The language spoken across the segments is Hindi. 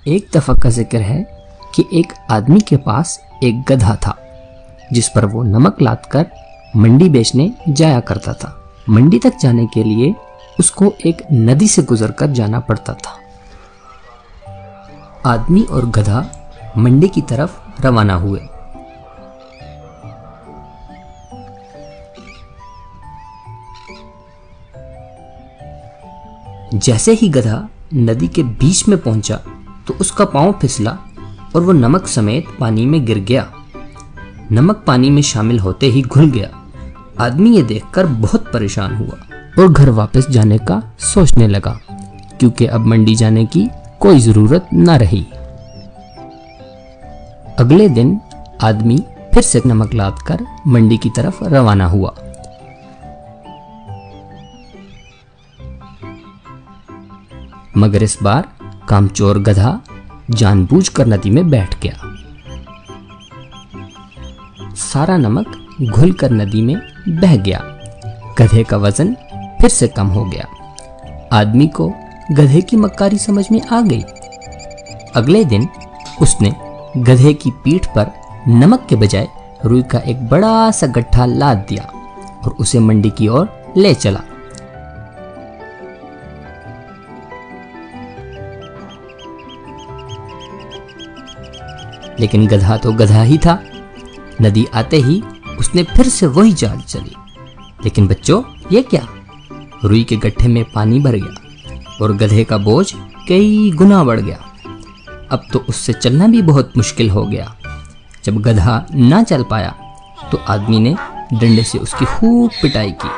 एक दफा का जिक्र है कि एक आदमी के पास एक गधा था जिस पर वो नमक लादकर मंडी बेचने जाया करता था। मंडी तक जाने के लिए उसको एक नदी से गुजरकर जाना पड़ता था। आदमी और गधा मंडी की तरफ रवाना हुए। जैसे ही गधा नदी के बीच में पहुंचा तो उसका पांव फिसला और वो नमक समेत पानी में गिर गया। नमक पानी में शामिल होते ही घुल गया। आदमी ये देखकर बहुत परेशान हुआ और घर वापस जाने का सोचने लगा क्योंकि अब मंडी जाने की कोई जरूरत न रही। अगले दिन आदमी फिर से नमक लादकर मंडी की तरफ रवाना हुआ। मगर इस बार कामचोर गधा जानबूझकर नदी में बैठ गया। सारा नमक घुलकर नदी में बह गया। गधे का वजन फिर से कम हो गया। आदमी को गधे की मक्कारी समझ में आ गई। अगले दिन उसने गधे की पीठ पर नमक के बजाय रुई का एक बड़ा सा गट्ठा लाद दिया और उसे मंडी की ओर ले चला। लेकिन गधा तो गधा ही था। नदी आते ही उसने फिर से वही चाल चली। लेकिन बच्चों, ये क्या? रुई के गट्ठे में पानी भर गया और गधे का बोझ कई गुना बढ़ गया। अब तो उससे चलना भी बहुत मुश्किल हो गया। जब गधा ना चल पाया तो आदमी ने डंडे से उसकी खूब पिटाई की।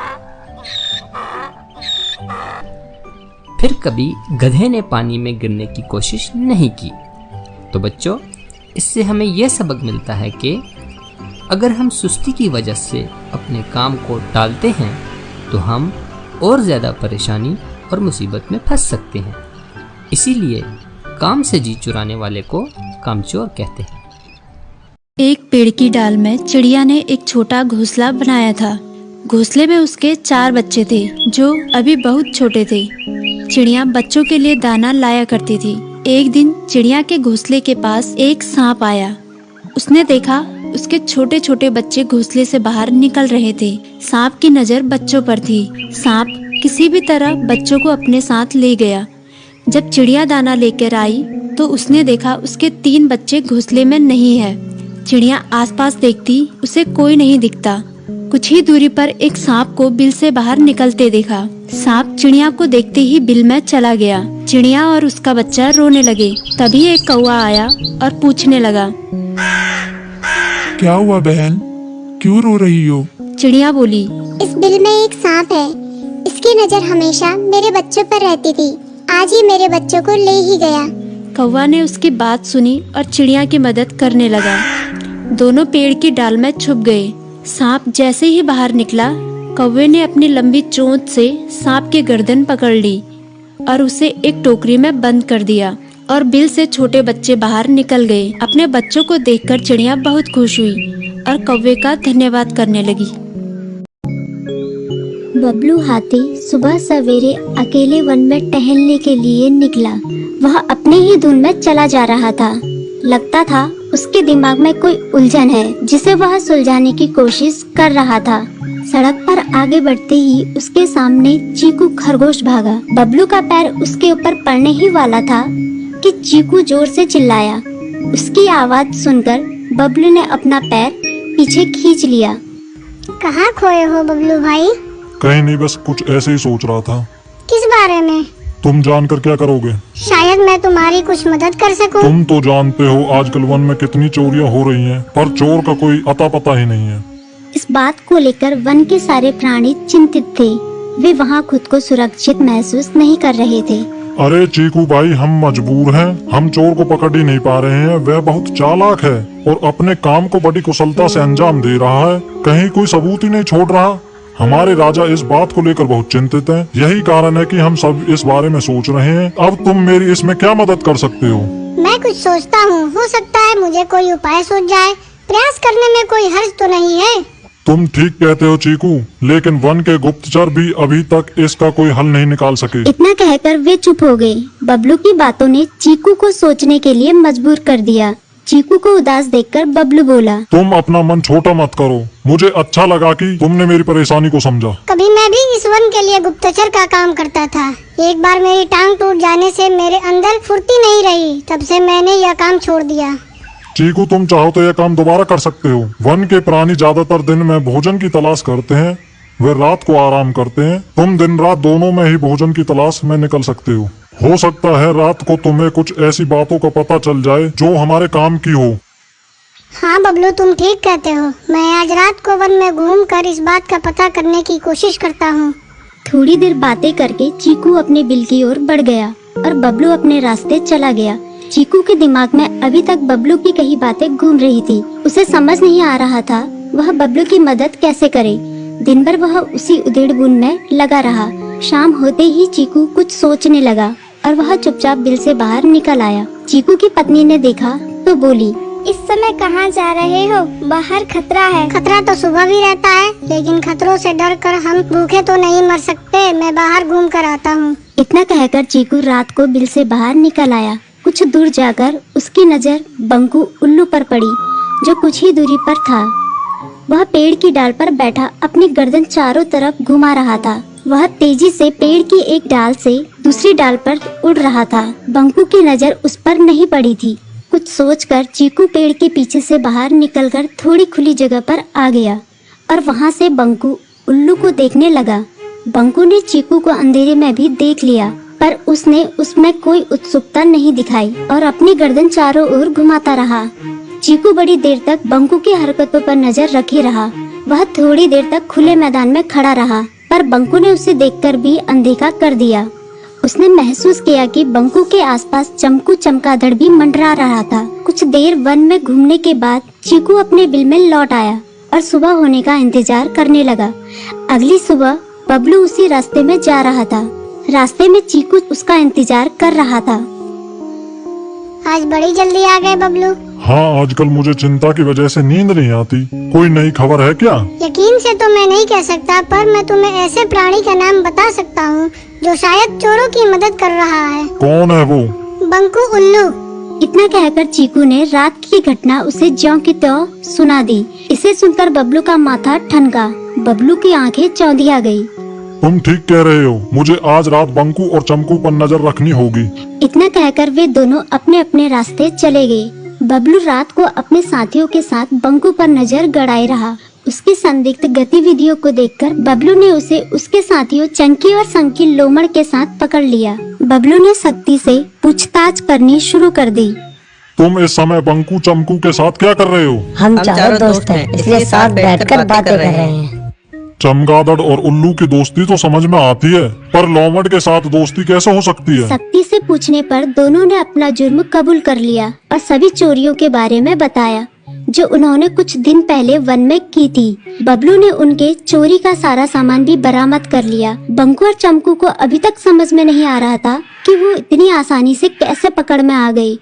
फिर कभी गधे ने पानी में गिरने की कोशिश नहीं की। तो बच्चों, इससे हमें यह सबक मिलता है कि अगर हम सुस्ती की वजह से अपने काम को टालते हैं तो हम और ज़्यादा परेशानी और मुसीबत में फंस सकते हैं। इसीलिए काम से जी चुराने वाले को कामचोर कहते हैं। एक पेड़ की डाल में चिड़िया ने एक छोटा घोंसला बनाया था। घोंसले में उसके 4 बच्चे थे जो अभी बहुत छोटे थे। चिड़िया बच्चों के लिए दाना लाया करती थी। एक दिन चिड़िया के घोंसले के पास एक सांप आया। उसने देखा उसके छोटे छोटे बच्चे घोंसले से बाहर निकल रहे थे। सांप की नजर बच्चों पर थी। सांप किसी भी तरह बच्चों को अपने साथ ले गया। जब चिड़िया दाना लेकर आई तो उसने देखा उसके 3 बच्चे घोंसले में नहीं है। चिड़िया आसपास देखती, उसे कोई नहीं दिखता। कुछ ही दूरी पर एक सांप को बिल से बाहर निकलते देखा। सांप चिड़िया को देखते ही बिल में चला गया। चिड़िया और उसका बच्चा रोने लगे। तभी एक कौवा आया और पूछने लगा, क्या हुआ बहन, क्यों रो रही हो? चिड़िया बोली, इस बिल में एक सांप है। इसकी नजर हमेशा मेरे बच्चों पर रहती थी। आज ही मेरे बच्चों को ले ही गया। कौवा ने उसकी बात सुनी और चिड़िया की मदद करने लगा। दोनों पेड़ की डाल में छुप गए। सांप जैसे ही बाहर निकला, कौवे ने अपनी लंबी चोंच से सांप की गर्दन पकड़ ली और उसे एक टोकरी में बंद कर दिया और बिल से छोटे बच्चे बाहर निकल गए। अपने बच्चों को देखकर चिड़िया बहुत खुश हुई और कौवे का धन्यवाद करने लगी। बबलू हाथी सुबह सवेरे अकेले वन में टहलने के लिए निकला। वह अपने ही धुन में चला जा रहा था। लगता था उसके दिमाग में कोई उलझन है जिसे वह सुलझाने की कोशिश कर रहा था। सड़क पर आगे बढ़ते ही उसके सामने चीकू खरगोश भागा। बबलू का पैर उसके ऊपर पड़ने ही वाला था कि चीकू जोर से चिल्लाया। उसकी आवाज सुनकर बबलू ने अपना पैर पीछे खींच लिया। कहाँ खोए हो बबलू भाई? कहीं नहीं, बस कुछ ऐसे ही सोच रहा था। किस बारे में? तुम जानकर क्या करोगे? शायद मैं तुम्हारी कुछ मदद कर सकूं। तुम तो जानते हो आजकल वन में कितनी चोरियां हो रही हैं, पर चोर का कोई अता पता ही नहीं है। इस बात को लेकर वन के सारे प्राणी चिंतित थे। वे वहाँ खुद को सुरक्षित महसूस नहीं कर रहे थे। अरे चीकू भाई, हम मजबूर हैं। हम चोर को पकड़ ही नहीं पा रहे हैं। वह बहुत चालाक है और अपने काम को बड़ी कुशलता से अंजाम दे रहा है। कहीं कोई सबूत ही नहीं छोड़ रहा। हमारे राजा इस बात को लेकर बहुत चिंतित हैं। यही कारण है कि हम सब इस बारे में सोच रहे हैं। अब तुम मेरी इसमें क्या मदद कर सकते हो? मैं कुछ सोचता हूँ, हो सकता है मुझे कोई उपाय सूझ जाए। प्रयास करने में कोई हर्ज तो नहीं है। तुम ठीक कहते हो चीकू, लेकिन वन के गुप्तचर भी अभी तक इसका कोई हल नहीं निकाल सके। इतना कहकर वे चुप हो गए। बबलू की बातों ने चीकू को सोचने के लिए मजबूर कर दिया। चीकू को उदास देखकर बबलू बोला, तुम अपना मन छोटा मत करो। मुझे अच्छा लगा कि तुमने मेरी परेशानी को समझा। कभी मैं भी इस वन के लिए गुप्तचर का काम करता था। एक बार मेरी टांग टूट जाने से मेरे अंदर फुर्ती नहीं रही, तब से मैंने यह काम छोड़ दिया। चीकू, तुम चाहो तो यह काम दोबारा कर सकते हो। वन के प्राणी ज्यादातर दिन में भोजन की तलाश करते हैं, वे रात को आराम करते हैं। तुम दिन रात दोनों में ही भोजन की तलाश में निकल सकते हो सकता है रात को तुम्हें कुछ ऐसी बातों का पता चल जाए जो हमारे काम की हो। हाँ बबलू, तुम ठीक कहते हो। मैं आज रात को वन में घूम कर इस बात का पता करने की कोशिश करता हूँ। थोड़ी देर बातें करके चीकू अपने बिल की ओर बढ़ गया और बबलू अपने रास्ते चला गया। चीकू के दिमाग में अभी तक बबलू की कही बातें घूम रही थी। उसे समझ नहीं आ रहा था वह बबलू की मदद कैसे करे। दिन भर वह उसी उधेड़-बुन में लगा रहा। शाम होते ही चीकू कुछ सोचने लगा और वह चुपचाप बिल से बाहर निकल आया। चीकू की पत्नी ने देखा तो बोली, इस समय कहाँ जा रहे हो? बाहर खतरा है। खतरा तो सुबह भी रहता है, लेकिन खतरों से डर कर हम भूखे तो नहीं मर सकते। मैं बाहर घूम कर आता हूँ। इतना कहकर चीकू रात को बिल से बाहर निकल आया। कुछ दूर जाकर उसकी नजर बंकू उल्लू पर पड़ी, जो कुछ ही दूरी पर था। वह पेड़ की डाल पर बैठा अपनी गर्दन चारों तरफ घुमा रहा था। वह तेजी से पेड़ की एक डाल से दूसरी डाल पर उड़ रहा था। बंकू की नजर उस पर नहीं पड़ी थी। कुछ सोचकर चीकू पेड़ के पीछे से बाहर निकलकर थोड़ी खुली जगह पर आ गया और वहां से बंकू उल्लू को देखने लगा। बंकू ने चीकू को अंधेरे में भी देख लिया, पर उसने उसमें कोई उत्सुकता नहीं दिखाई और अपनी गर्दन चारों ओर घुमाता रहा। चीकू बड़ी देर तक बंकू की हरकतों पर नजर रखे रहा। वह थोड़ी देर तक खुले मैदान में खड़ा रहा, पर बंकू ने उसे देखकर भी अनदेखा कर दिया। उसने महसूस किया कि बंकू के आसपास चमकू चमगादड़ भी मंडरा रहा था। कुछ देर वन में घूमने के बाद चीकू अपने बिल में लौट आया और सुबह होने का इंतजार करने लगा। अगली सुबह बबलू उसी रास्ते में जा रहा था। रास्ते में चीकू उसका इंतजार कर रहा था। आज बड़ी जल्दी आ गए बबलू। हाँ, आजकल मुझे चिंता की वजह से नींद नहीं आती। कोई नई खबर है क्या? यकीन से तो मैं नहीं कह सकता, पर मैं तुम्हें ऐसे प्राणी का नाम बता सकता हूँ जो शायद चोरों की मदद कर रहा है। कौन है वो? बंकू उल्लू। इतना कहकर चीकू ने रात की घटना उसे ज्यों की त्यों सुना दी। इसे सुनकर बबलू का माथा ठनका। बबलू की आंखें चौंधिया गई। तुम ठीक कह रहे हो। मुझे आज रात बंकू और चमकू पर नजर रखनी होगी। इतना कहकर वे दोनों अपने अपने रास्ते चले गए। बबलू रात को अपने साथियों के साथ बंकू पर नजर गड़ाए रहा। उसकी संदिग्ध गतिविधियों को देखकर बबलू ने उसे उसके साथियों चंकी और संकी लोमड़ के साथ पकड़ लिया। बबलू ने सख्ती से पूछताछ करनी शुरू कर दी। तुम इस समय बंकू चमकू के साथ क्या कर रहे हो? हम चारों दोस्त हैं, इसलिए साथ बैठकर बातें कर रहे हैं। चमगादड़ और उल्लू की दोस्ती तो समझ में आती है, पर लोमड़ के साथ दोस्ती कैसे हो सकती है? सख्ती से पूछने पर दोनों ने अपना जुर्म कबूल कर लिया और सभी चोरियों के बारे में बताया जो उन्होंने कुछ दिन पहले वन में की थी। बबलू ने उनके चोरी का सारा सामान भी बरामद कर लिया। बंकू और चमकू को अभी तक समझ में नहीं आ रहा था कि वो इतनी आसानी से कैसे पकड़ में आ गए।